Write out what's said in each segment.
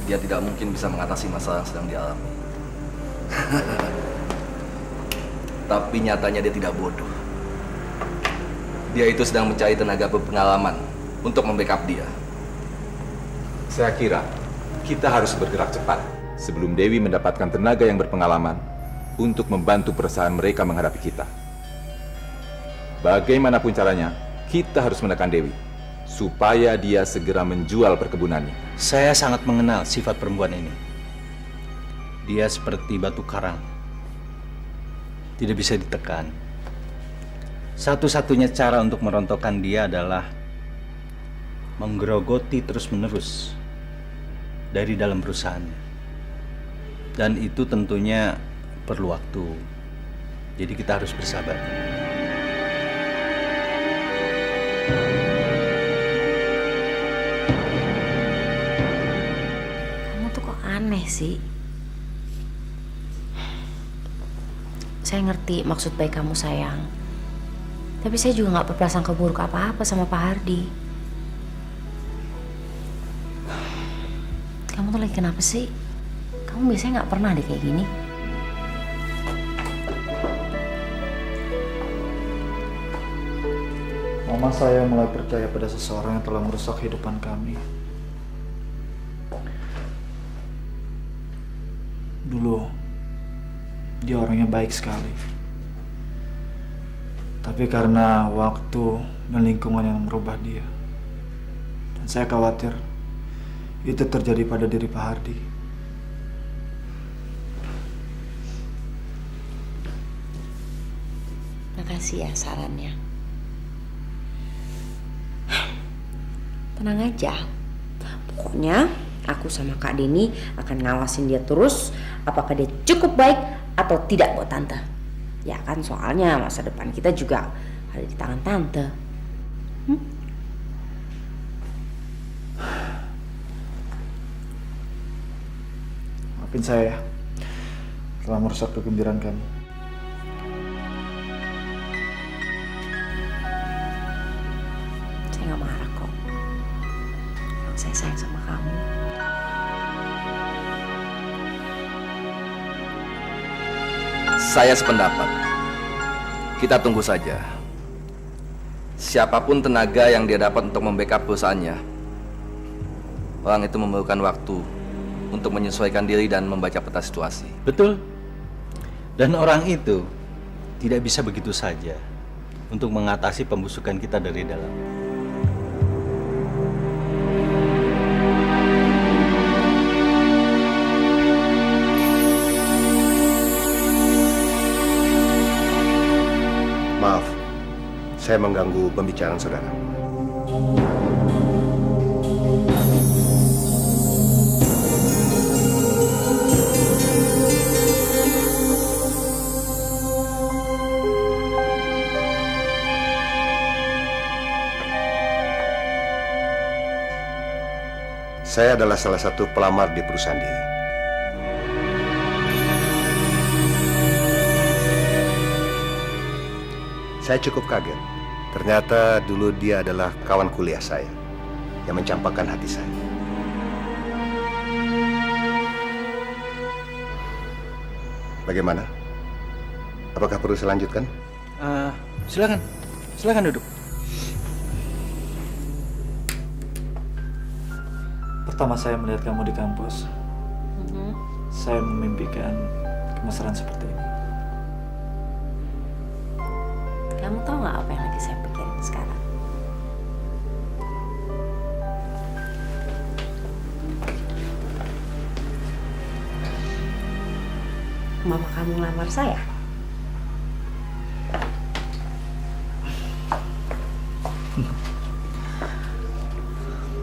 dia tidak mungkin bisa mengatasi masalah yang sedang dialami. Tapi nyatanya dia tidak bodoh. Dia itu sedang mencari tenaga berpengalaman untuk membackup dia. Saya kira kita harus bergerak cepat sebelum Dewi mendapatkan tenaga yang berpengalaman untuk membantu perusahaan mereka menghadapi kita. Bagaimanapun caranya, kita harus menekan Dewi supaya dia segera menjual perkebunannya. Saya sangat mengenal sifat perempuan ini. Dia seperti batu karang, tidak bisa ditekan. Satu-satunya cara untuk merontokkan dia adalah menggerogoti terus-menerus dari dalam perusahaannya. Dan itu tentunya perlu waktu. Jadi kita harus bersabar. Kamu tuh kok aneh sih? Saya ngerti maksud baik kamu, sayang. Tapi saya juga nggak berprasangka buruk apa-apa sama Pak Hardi. Kamu tuh lagi kenapa sih? Kamu biasanya nggak pernah deh kayak gini. Mama saya mulai percaya pada seseorang yang telah merusak kehidupan kami. Dulu, dia orangnya baik sekali. Tapi karena waktu dan lingkungan yang merubah dia. Dan saya khawatir itu terjadi pada diri Pak Hardi. Makasih ya sarannya. Tenang aja. Pokoknya aku sama Kak Denny akan ngawasin dia terus. Apakah dia cukup baik atau tidak buat Tante. Ya kan soalnya masa depan kita juga ada di tangan Tante. Maafin saya telah merusak kegembiraan kamu. Saya nggak marah kok. Saya sayang sama kamu. Saya sependapat. Kita tunggu saja. Siapapun tenaga yang dia dapat untuk membackup perusahaannya, orang itu memerlukan waktu untuk menyesuaikan diri dan membaca peta situasi. Betul. Dan orang itu tidak bisa begitu saja untuk mengatasi pembusukan kita dari dalam. Maaf, saya mengganggu pembicaraan saudara. Saya adalah salah satu pelamar di perusahaan dia. Saya cukup kaget. Ternyata dulu dia adalah kawan kuliah saya yang mencampakkan hati saya. Bagaimana? Apakah perlu saya lanjutkan? Silakan duduk. Pertama saya melihat kamu di kampus, saya memimpikan kemesraan seperti ini. Kamu tahu nggak apa yang lagi saya pikirin sekarang? Mama kamu ngelamar saya?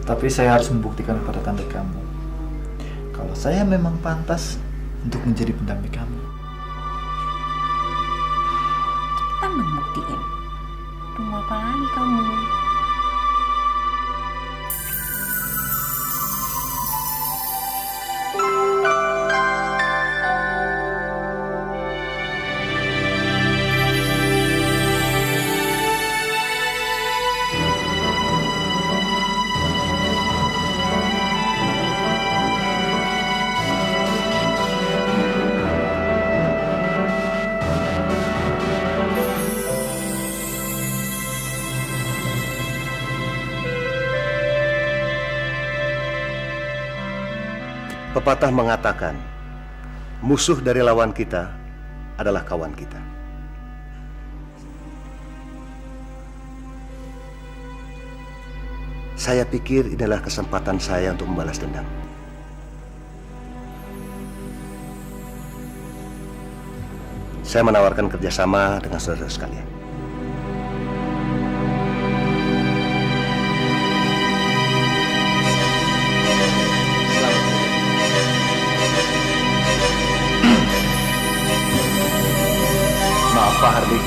Tapi saya harus membuktikan kepada tante kamu kalau saya memang pantas untuk menjadi pendamping kamu. Cepetan dong buktiin. Tunggu apa lagi kamu? Pepatah mengatakan, musuh dari lawan kita adalah kawan kita. Saya pikir ini adalah kesempatan saya untuk membalas dendam. Saya menawarkan kerjasama dengan saudara sekalian. Maaf Pak Hardi.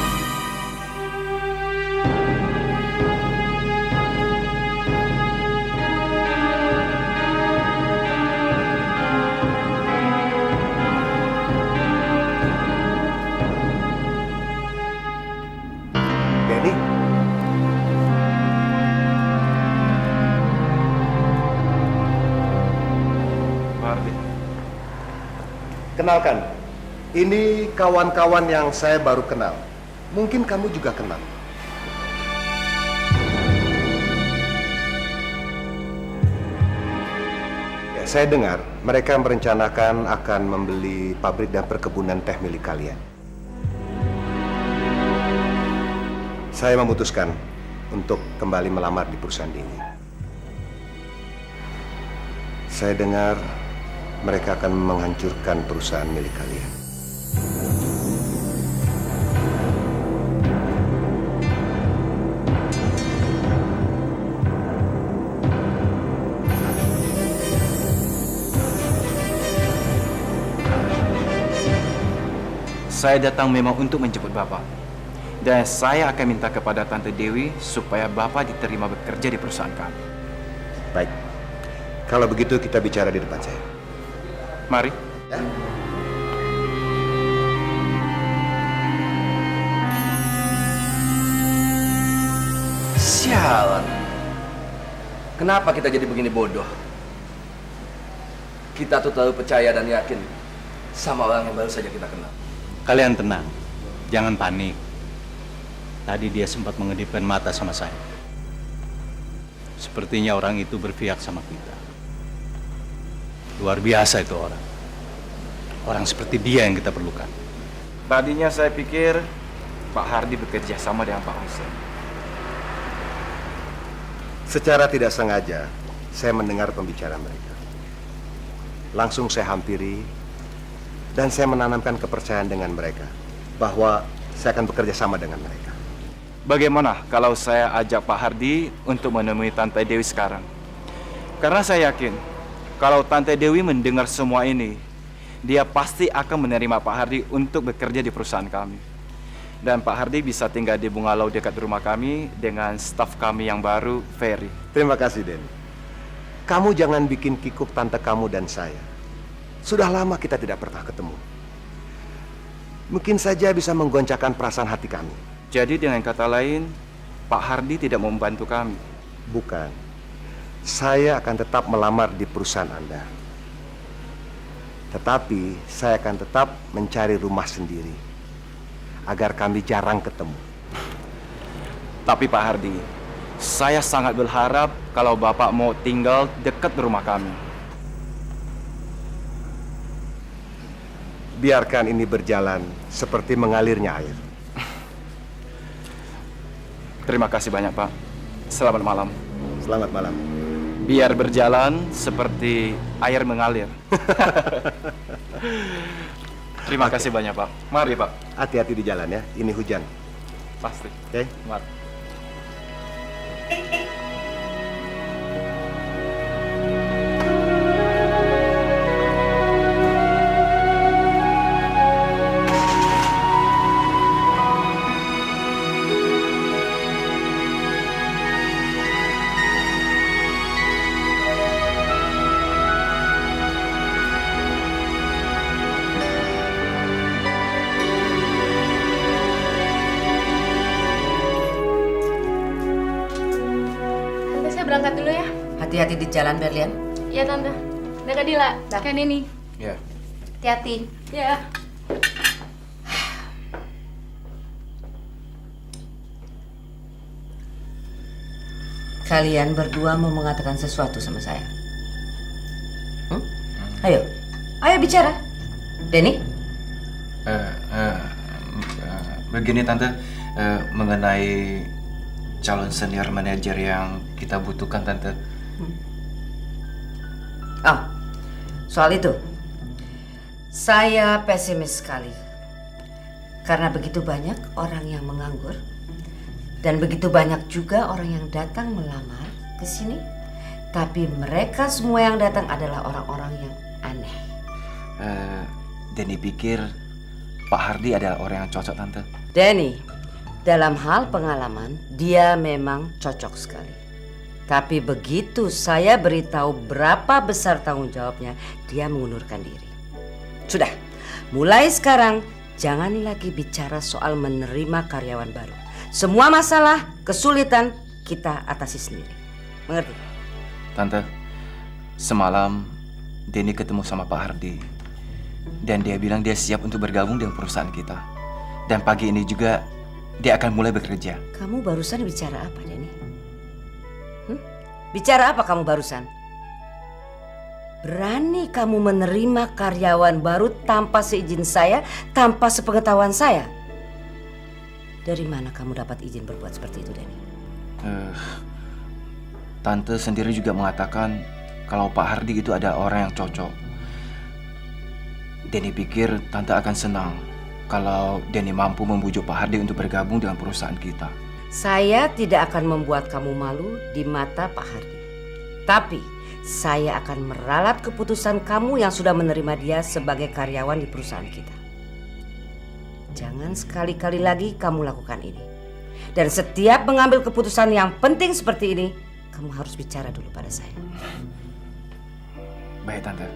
Denny, Pak Hardi. kenalkan. Ini kawan-kawan yang saya baru kenal. Mungkin kamu juga kenal. Ya, saya dengar mereka merencanakan akan membeli pabrik dan perkebunan teh milik kalian. Saya memutuskan untuk kembali melamar di perusahaan ini. Saya dengar mereka akan menghancurkan perusahaan milik kalian. Saya datang memang untuk menjemput Bapak. Dan saya akan minta kepada Tante Dewi supaya Bapak diterima bekerja di perusahaan kami. Baik. Kalau begitu kita bicara di depan saya. Mari. Ya. Sialan. Kenapa kita jadi begini bodoh? Kita tuh terlalu percaya dan yakin sama orang yang baru saja kita kenal. Kalian tenang, jangan panik. Tadi dia sempat mengedipkan mata sama saya. Sepertinya orang itu berpihak sama kita. Luar biasa itu orang. Orang seperti dia yang kita perlukan. Tadinya saya pikir Pak Hardi bekerja sama dengan Pak Hussein. Secara tidak sengaja, saya mendengar pembicaraan mereka. Langsung saya hampiri dan saya menanamkan kepercayaan dengan mereka bahwa saya akan bekerja sama dengan mereka. Bagaimana kalau saya ajak Pak Hardi untuk menemui Tante Dewi sekarang? Karena saya yakin kalau Tante Dewi mendengar semua ini, dia pasti akan menerima Pak Hardi untuk bekerja di perusahaan kami. Dan Pak Hardi bisa tinggal di bungalow dekat rumah kami dengan staf kami yang baru, Ferry. Terima kasih, Denny. Kamu jangan bikin kikuk tante kamu dan saya. Sudah lama kita tidak pernah ketemu. Mungkin saja bisa menggoncangkan perasaan hati kami. Jadi dengan kata lain, Pak Hardi tidak mau membantu kami. Bukan. Saya akan tetap melamar di perusahaan Anda. Tetapi saya akan tetap mencari rumah sendiri agar kami jarang ketemu. Tapi Pak Hardi, saya sangat berharap kalau Bapak mau tinggal dekat rumah kami. Biarkan ini berjalan seperti mengalirnya air. Terima kasih banyak, Pak. Selamat malam. Selamat malam. Biar berjalan seperti air mengalir. Terima kasih banyak, Pak. Mari, Pak. Hati-hati di jalan ya. Ini hujan. Pasti. Oke? Mari. Tante, saya berangkat dulu ya. Hati-hati di jalan, Berlian. Iya, Tante. Dah, Kak Dila. Kak Neni. Ya. Hati-hati. Ya. Kalian berdua mau mengatakan sesuatu sama saya? Ayo bicara. Denny? Begini Tante, mengenai calon senior manajer yang kita butuhkan Tante. Oh, soal itu. Saya pesimis sekali. Karena begitu banyak orang yang menganggur dan begitu banyak juga orang yang datang melamar ke sini. Tapi mereka semua yang datang adalah orang-orang yang aneh. Denny pikir Pak Hardi adalah orang yang cocok Tante. Denny, dalam hal pengalaman dia memang cocok sekali. Tapi begitu saya beritahu berapa besar tanggung jawabnya, dia mengundurkan diri. Sudah, mulai sekarang jangan lagi bicara soal menerima karyawan baru. Semua masalah, kesulitan kita atasi sendiri. Mengerti? Tante, semalam Denny ketemu sama Pak Hardi. Dan dia bilang dia siap untuk bergabung dengan perusahaan kita. Dan pagi ini juga dia akan mulai bekerja. Kamu barusan bicara apa, Denny? Bicara apa kamu barusan? Berani kamu menerima karyawan baru tanpa seizin saya, tanpa sepengetahuan saya? Dari mana kamu dapat izin berbuat seperti itu, Denny? Tante sendiri juga mengatakan kalau Pak Hardi itu ada orang yang cocok. Denny pikir Tante akan senang kalau Denny mampu membujuk Pak Hardi untuk bergabung dengan perusahaan kita. Saya tidak akan membuat kamu malu di mata Pak Hardi. Tapi saya akan meralat keputusan kamu yang sudah menerima dia sebagai karyawan di perusahaan kita. Jangan sekali-kali lagi kamu lakukan ini. Dan setiap mengambil keputusan yang penting seperti ini, kamu harus bicara dulu pada saya. Baik, Tante.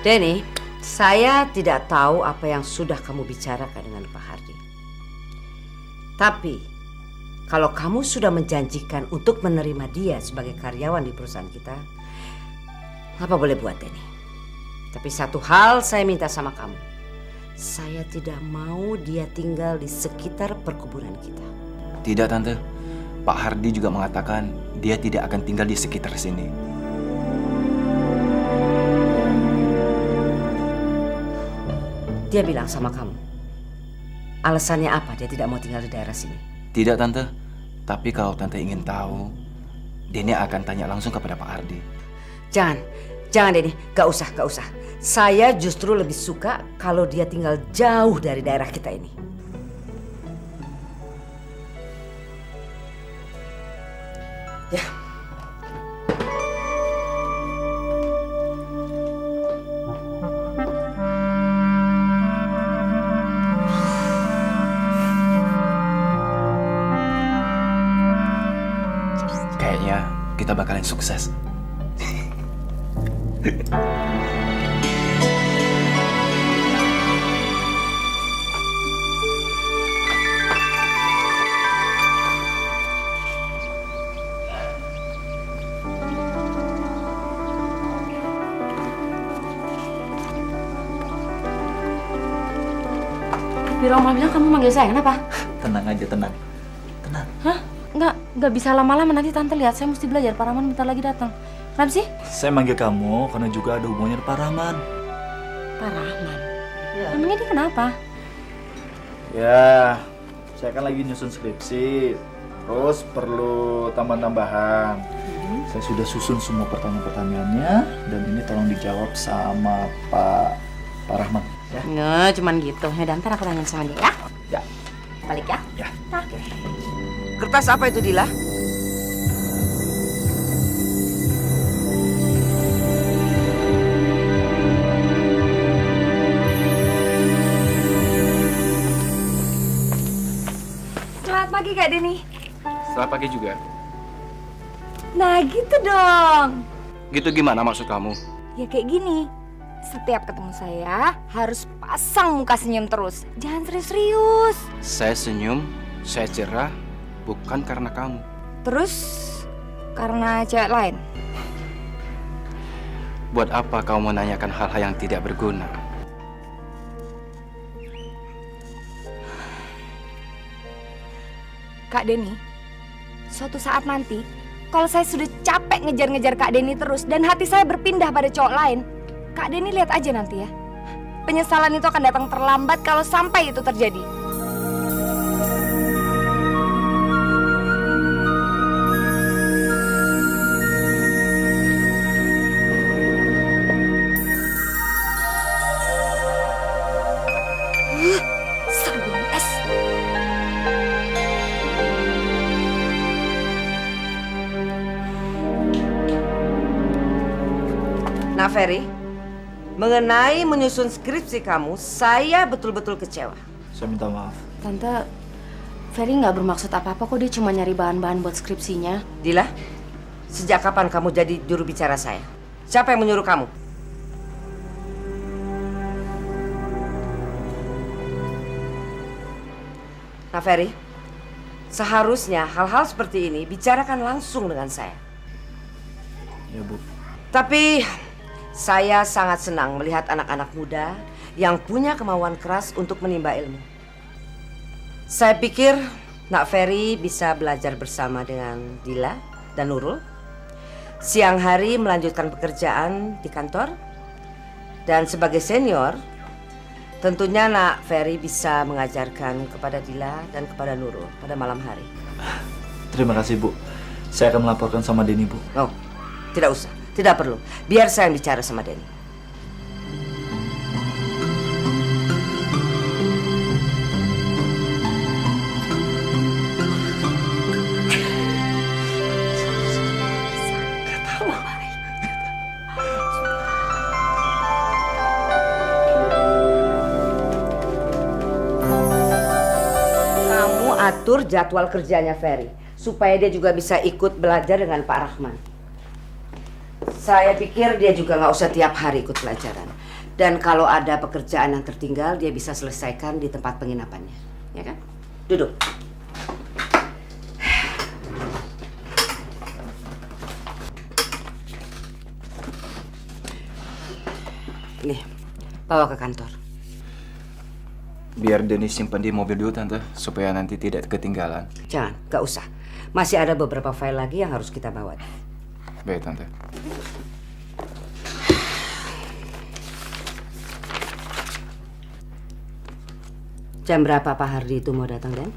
Denny, saya tidak tahu apa yang sudah kamu bicarakan dengan Pak Hardi. Tapi, kalau kamu sudah menjanjikan untuk menerima dia sebagai karyawan di perusahaan kita, apa boleh buat, Denny? Tapi satu hal saya minta sama kamu. Saya tidak mau dia tinggal di sekitar perkebunan kita. Tidak, Tante. Pak Hardi juga mengatakan dia tidak akan tinggal di sekitar sini. Dia bilang sama kamu, alasannya apa dia tidak mau tinggal di daerah sini? Tidak, Tante. Tapi kalau Tante ingin tahu, Denny akan tanya langsung kepada Pak Hardi. Jangan Denny, gak usah. Saya justru lebih suka kalau dia tinggal jauh dari daerah kita ini. Ya. Kayaknya kita bakalan sukses. Biro Oma bilang kamu manggil saya, kenapa? Tenang aja, tenang. Hah? Nggak bisa lama-lama, nanti Tante lihat. Saya mesti belajar, Pak Rahman bentar lagi datang. Kenapa sih? Saya manggil kamu karena juga ada hubungannya dengan Pak Rahman. Pak Rahman? Emangnya dia kenapa? Ya, saya kan lagi nyusun skripsi. Terus perlu tambahan-tambahan. Saya sudah susun semua pertanyaan-pertanyaannya dan ini tolong dijawab sama Pak Rahman. Ya. Nggak, cuman gitu. Ya, ntar aku tanyain sama dia ya. Ya. Balik ya? Ya. Oke. Kertas apa itu, Dila? Selamat pagi Kak Denny. Selamat pagi juga. Nah gitu dong. Gitu gimana maksud kamu? Ya kayak gini. Setiap ketemu saya harus pasang muka senyum terus. Jangan serius-serius. Saya senyum, saya cerah, bukan karena kamu. Terus karena cewek lain. Buat apa kau menanyakan hal-hal yang tidak berguna? Kak Denny, suatu saat nanti kalau saya sudah capek ngejar-ngejar Kak Denny terus dan hati saya berpindah pada cowok lain, Kak Denny lihat aja nanti ya. Penyesalan itu akan datang terlambat kalau sampai itu terjadi. Sabun es. Nah, Ferry, mengenai menyusun skripsi kamu, saya betul-betul kecewa. Saya minta maaf. Tante, Ferry nggak bermaksud apa-apa kok, dia cuma nyari bahan-bahan buat skripsinya. Dila, sejak kapan kamu jadi juru bicara saya? Siapa yang menyuruh kamu? Nah, Ferry, seharusnya hal-hal seperti ini bicarakan langsung dengan saya. Ya, Bu. Tapi saya sangat senang melihat anak-anak muda yang punya kemauan keras untuk menimba ilmu. Saya pikir Nak Ferry bisa belajar bersama dengan Dila dan Nurul. Siang hari melanjutkan pekerjaan di kantor. Dan sebagai senior, tentunya Nak Ferry bisa mengajarkan kepada Dila dan kepada Nurul pada malam hari. Terima kasih, Bu. Saya akan melaporkan sama Denny, Bu. Oh, tidak usah. Tidak perlu. Biar saya yang bicara sama Denny. Kamu atur jadwal kerjanya Ferry supaya dia juga bisa ikut belajar dengan Pak Rahman. Saya pikir dia juga nggak usah tiap hari ikut pelajaran. Dan kalau ada pekerjaan yang tertinggal, dia bisa selesaikan di tempat penginapannya. Ya kan? Duduk. Nih, bawa ke kantor. Biar Denny simpan di mobil dulu, Tante, supaya nanti tidak ketinggalan. Jangan, nggak usah. Masih ada beberapa file lagi yang harus kita bawa. Baik, Tante. Jam berapa Pak Hardi itu mau datang, Den?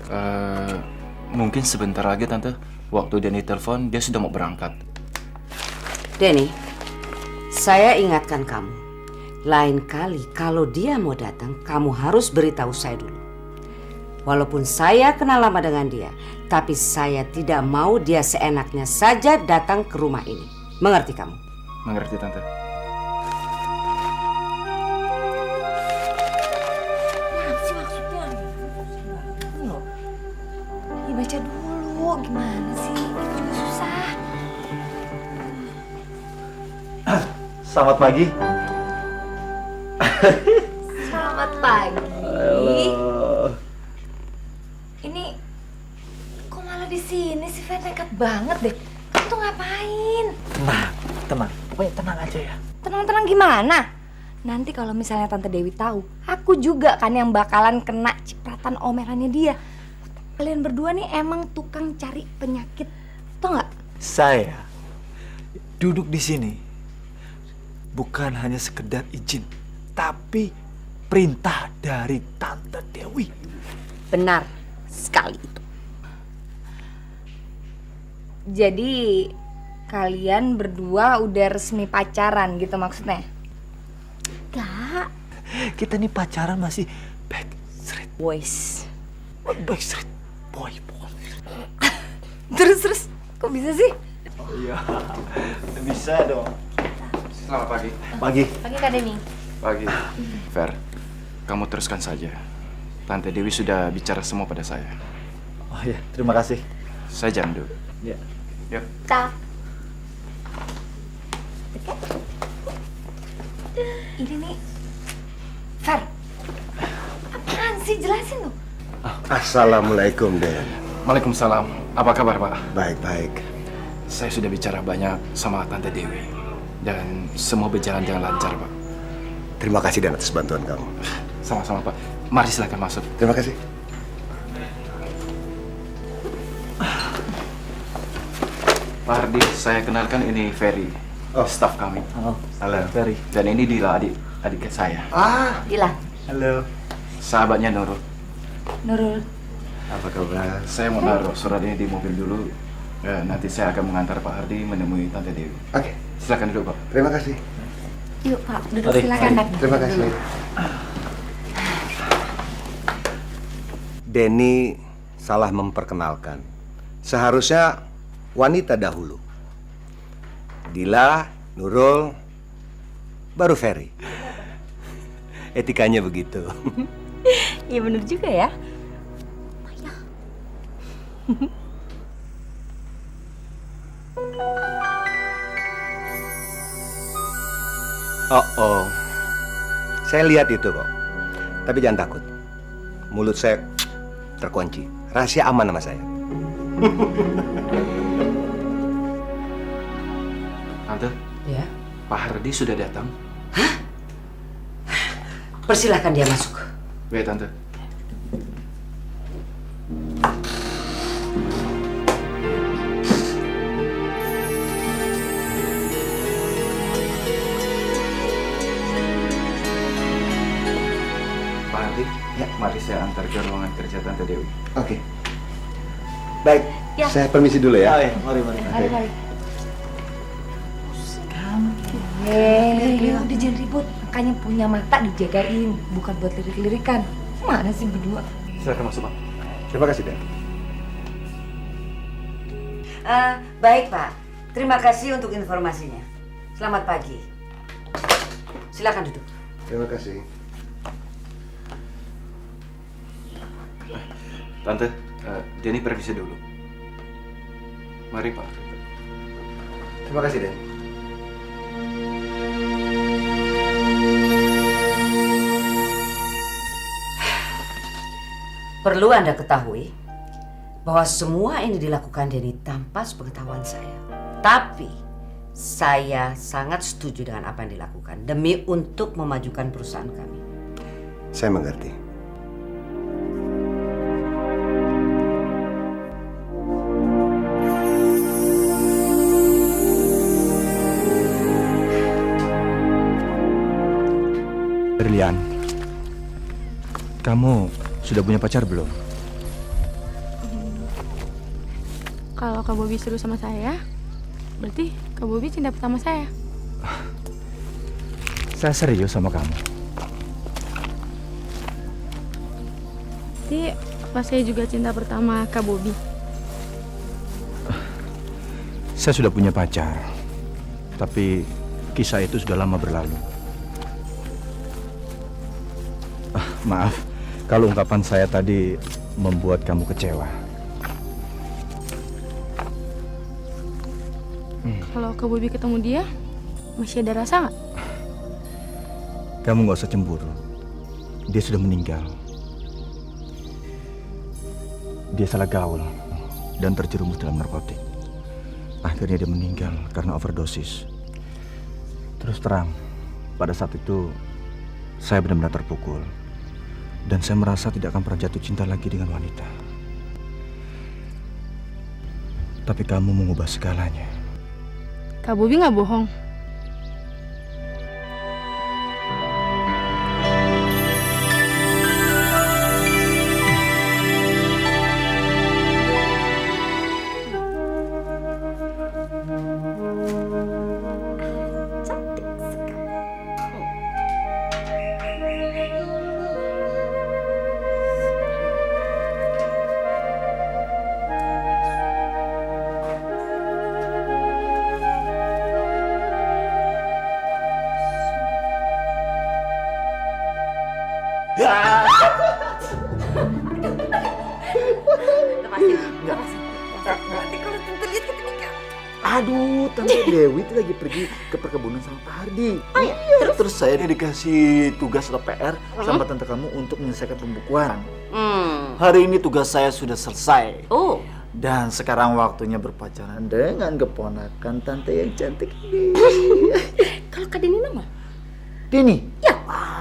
Mungkin sebentar lagi, Tante. Waktu Denny telepon, dia sudah mau berangkat. Denny, saya ingatkan kamu. Lain kali kalau dia mau datang, kamu harus beritahu saya dulu. Walaupun saya kenal lama dengan dia, tapi saya tidak mau dia seenaknya saja datang ke rumah ini. Mengerti kamu? Mengerti, Tante. Apa sih maksudnya? Dibaca dulu, gimana sih? Itu juga susah. Selamat pagi. Selamat pagi. Halo. Ini kok malah di sini sih, Fer? Nekat banget deh. Kamu tuh ngapain? Tenang. Pokoknya tenang aja ya. Tenang-tenang gimana? Nanti kalau misalnya Tante Dewi tahu, aku juga kan yang bakalan kena cipratan omelannya dia. Kalian berdua nih emang tukang cari penyakit, tau nggak? Saya duduk di sini bukan hanya sekedar izin, tapi perintah dari Tante Dewi. Benar sekali itu. Jadi kalian berdua udah resmi pacaran gitu maksudnya? Gak. Kita nih pacaran masih backstreet Boys. boy. Terus, kok bisa sih? Oh iya, bisa dong. Selamat pagi. Pagi. Pagi Kak Denny. Pagi. Fer, kamu teruskan saja. Tante Dewi sudah bicara semua pada saya. Oh iya, terima kasih. Saya jalan dulu. Ya. Yuk. Tak. Ini nih, Fer. Apaan sih? Jelasin dong. Assalamualaikum, Den. Waalaikumsalam. Apa kabar, Pak? Baik-baik. Saya sudah bicara banyak sama Tante Dewi. Dan semua berjalan dengan lancar, Pak. Terima kasih Dan atas bantuan kamu. Sama-sama, Pak. Mari silakan masuk. Terima kasih. Pak Hardi, saya kenalkan ini Ferry, staf kami. Halo, Ferry. Dan ini Dila, adik saya. Dila. Halo. Sahabatnya Nurul. Nurul. Apa kabar? Saya mau naruh surat ini di mobil dulu. Nanti saya akan mengantar Pak Hardi menemui Tante Dewi. Oke, Silakan duduk, Pak. terima kasih. Yuk Pak, duduk Mari, silakan. Terima kasih. Denny salah memperkenalkan. Seharusnya wanita dahulu. Dila, Nurul, baru Ferry. Etikanya begitu. Iya bener juga ya. Oh, saya lihat itu kok. Tapi jangan takut. Mulut saya terkunci. Rahasia aman sama saya. Tante, Ya, Pak Hardi sudah datang. persilahkan dia masuk. Baik, Tante. Pak Hardi, mari saya antar ke ruangan kerja Tante Dewi. Oke. Baik, Ya. saya permisi dulu ya. Ayo, mari. Mari. Udah jangan ribut. Makanya punya mata dijagain, bukan buat lirik-lirikan. Mana sih berdua? Silakan masuk, Pak. Terima kasih, Den. Baik Pak, terima kasih untuk informasinya. Selamat pagi. Silakan duduk. Terima kasih. Tante, Denny permisi dulu. Mari, Pak. Terima kasih, Den. Perlu Anda ketahui bahwa semua ini dilakukan Denny tanpa sepengetahuan saya. Tapi saya sangat setuju dengan apa yang dilakukan demi untuk memajukan perusahaan kami. Saya mengerti. Berlian, kamu sudah punya pacar belum? Kalau Kak Bobby seru sama saya, berarti Kak Bobby cinta pertama saya. Saya serius sama kamu. Berarti pas saya juga cinta pertama Kak Bobby. Saya sudah punya pacar, tapi kisah itu sudah lama berlalu. Maaf, kalau ungkapan saya tadi membuat kamu kecewa. Kalau Kak Bobby ketemu dia, masih ada rasa nggak? Kamu nggak usah cemburu. Dia sudah meninggal. Dia salah gaul dan terjerumus dalam narkotik. Akhirnya dia meninggal karena overdosis. Terus terang, pada saat itu saya benar-benar terpukul. Dan saya merasa tidak akan pernah jatuh cinta lagi dengan wanita. Tapi kamu mengubah segalanya. Kak Bobby nggak bohong. Nanti kalau tante lihat kita nikah. Aduh, Tante Dewi itu lagi pergi ke perkebunan sama Pak Hardi. Iya, terus saya ini dikasih tugas atau PR sama tante kamu untuk menyelesaikan pembukuan. Hari ini tugas saya sudah selesai. Oh, Dan sekarang waktunya berpacaran dengan keponakan tante yang cantik ini. Kalau Kak Denny nama? Denny. Ya.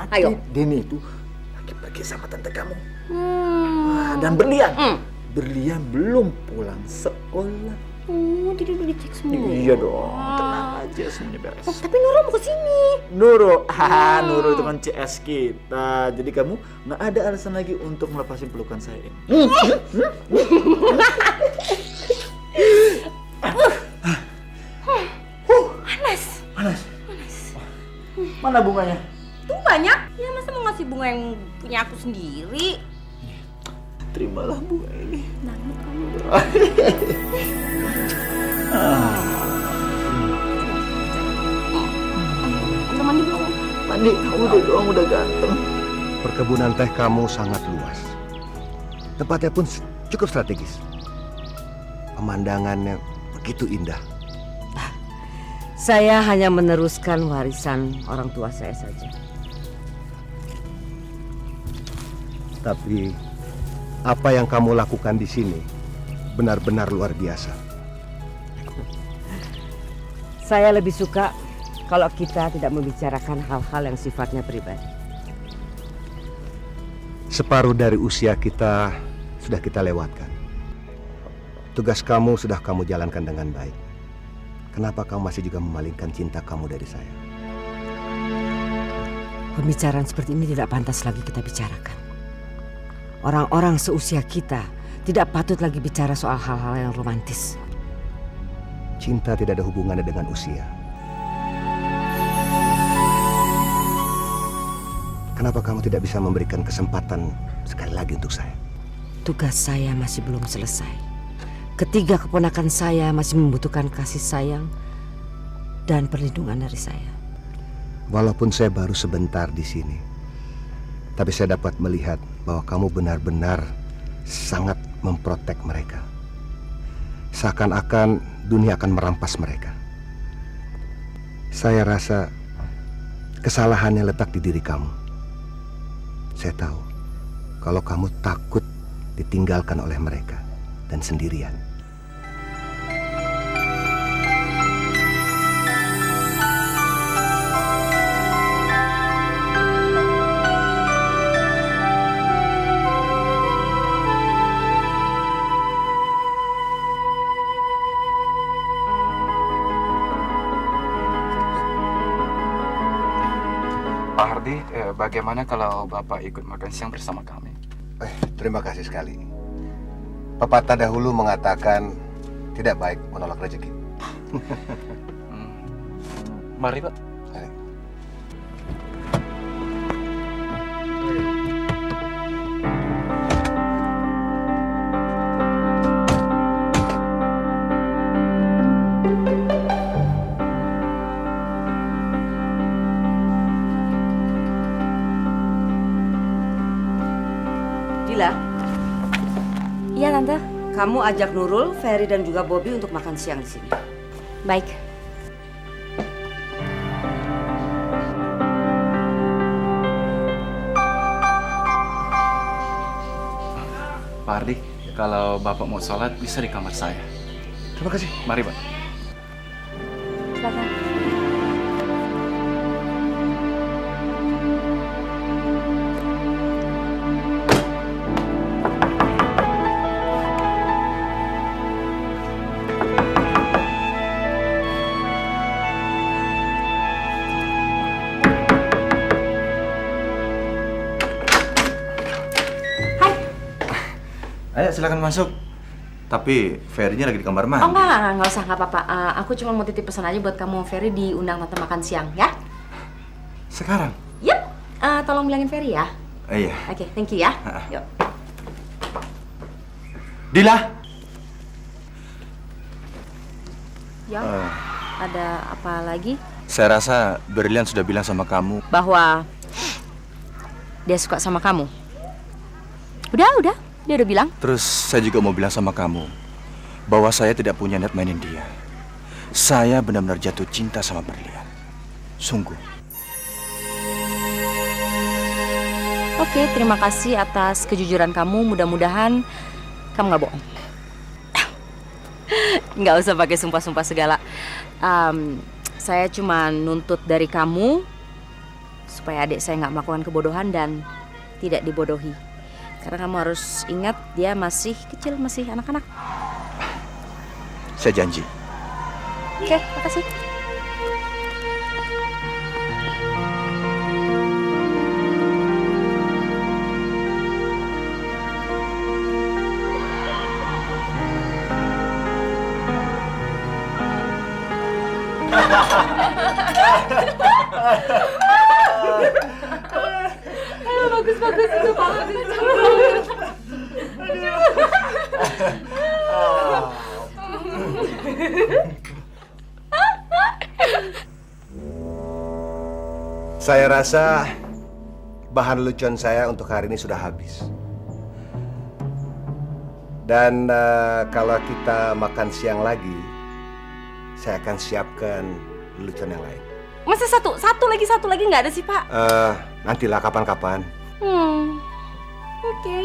Ayo. Denny itu lagi pergi sama tante kamu. Dan Berlian. Berlian belum pulang sekolah. Oh, jadi udah dicek semua. Iya dong, tenang aja semuanya beres. Oh, tapi Nurul mau kesini. Nurul, Nurul itu kan CS kita. Jadi kamu nggak ada alasan lagi untuk melepasin pelukan saya ini. Panas. Mana bunganya? Tuh banyak. Ya masa mau ngasih bunga yang punya aku sendiri? Terimalah bunga ini. Nangis kamu. Udah mandi belum? Mandi, udah doang, udah ganteng. Perkebunan teh kamu sangat luas. Tempatnya pun cukup strategis. Pemandangannya begitu indah. Saya hanya meneruskan warisan orang tua saya saja. Tapi apa yang kamu lakukan di sini benar-benar luar biasa. Saya lebih suka kalau kita tidak membicarakan hal-hal yang sifatnya pribadi. Separuh dari usia kita sudah kita lewatkan. Tugas kamu sudah kamu jalankan dengan baik. Kenapa kamu masih juga memalingkan cinta kamu dari saya? Pembicaraan seperti ini tidak pantas lagi kita bicarakan. Orang-orang seusia kita tidak patut lagi bicara soal hal-hal yang romantis. Cinta tidak ada hubungannya dengan usia. Kenapa kamu tidak bisa memberikan kesempatan sekali lagi untuk saya? Tugas saya masih belum selesai. Ketiga keponakan saya masih membutuhkan kasih sayang dan perlindungan dari saya. Walaupun saya baru sebentar di sini, tapi saya dapat melihat bahwa kamu benar-benar sangat memprotek mereka. Seakan-akan dunia akan merampas mereka. Saya rasa kesalahannya letak di diri kamu. Saya tahu kalau kamu takut ditinggalkan oleh mereka dan sendirian. Pak Hardi, bagaimana kalau Bapak ikut makan siang bersama kami? Terima kasih sekali. Pepatah dahulu mengatakan tidak baik menolak rezeki. Mari, Pak. Dila, Iya Tante. kamu ajak Nurul, Ferry dan juga Bobby untuk makan siang di sini. Baik. Pak Hardi, kalau Bapak mau sholat bisa di kamar saya. Terima kasih. Mari, Pak. Silakan. Ayo silakan masuk. Tapi Ferry-nya lagi di kamar Oh mandi. enggak usah, enggak apa-apa. Aku cuma mau titip pesan aja buat kamu, Ferry, diundang Tante makan siang, ya? Sekarang? Yep. Tolong bilangin Ferry ya. Iya. Oke, thank you ya. Yuk. Dila. Ya. Ada apa lagi? Saya rasa Berlian sudah bilang sama kamu. Bahwa dia suka sama kamu. Udah. Dia udah bilang. Terus saya juga mau bilang sama kamu bahwa saya tidak punya niat mainin dia. Saya benar-benar jatuh cinta sama Berlian. Sungguh. Oke, terima kasih atas kejujuran kamu. Mudah-mudahan kamu nggak bohong. Nggak usah pakai sumpah-sumpah segala. Saya cuma nuntut dari kamu supaya adik saya nggak melakukan kebodohan dan tidak dibodohi. Karena kamu harus ingat dia masih kecil, masih anak-anak. Saya janji. Oke, makasih. Bagus itu bagus. Saya rasa bahan lucuan saya untuk hari ini sudah habis. Dan kalau kita makan siang lagi, saya akan siapkan lelucon yang lain. Masa satu lagi nggak ada sih, Pak? Nantilah kapan-kapan. Oke.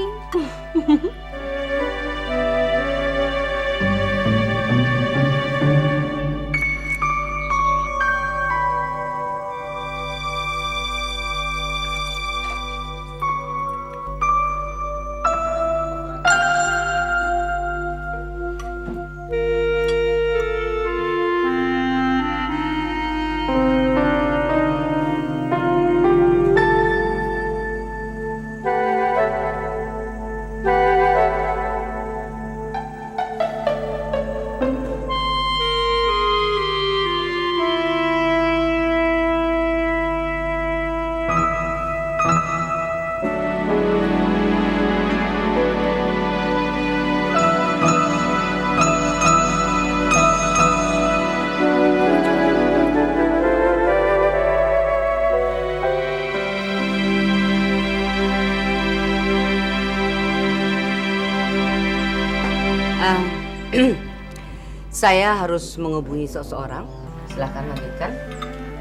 Saya harus menghubungi seseorang. Silahkan lanjutkan.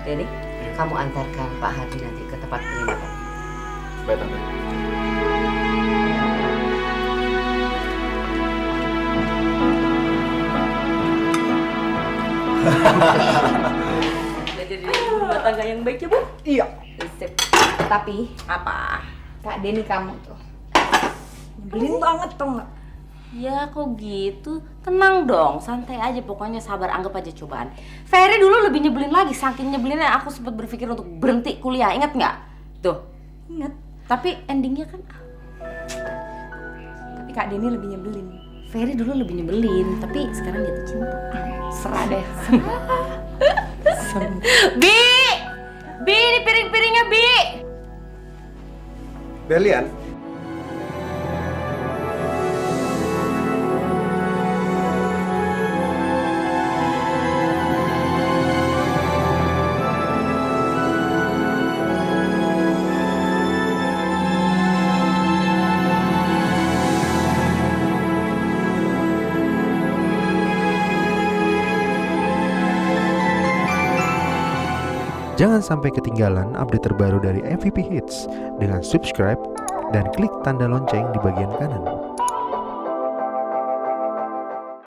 Denny, kamu antarkan Pak Hadi nanti ke tempat penginapan. Baik, Tante. Jadi rumah tangga yang baik ya, Bu? Iya. Sip. Tapi Apa? Kak Denny kamu tuh nyebelin banget tuh nggak? Ya kok gitu? Tenang dong, santai aja, pokoknya sabar, anggap aja cobaan. Ferry dulu lebih nyebelin lagi, saking nyebelinnya aku sempat berpikir untuk berhenti kuliah, ingat nggak? Tuh, Ingat. tapi endingnya kan Tapi Kak Denny lebih nyebelin. Ferry dulu lebih nyebelin, tapi sekarang jatuh cinta. Serah deh. Bi! Bi, ini piring-piringnya, Bi! Belian, jangan sampai ketinggalan update terbaru dari MVP Hits dengan subscribe dan klik tanda lonceng di bagian kanan.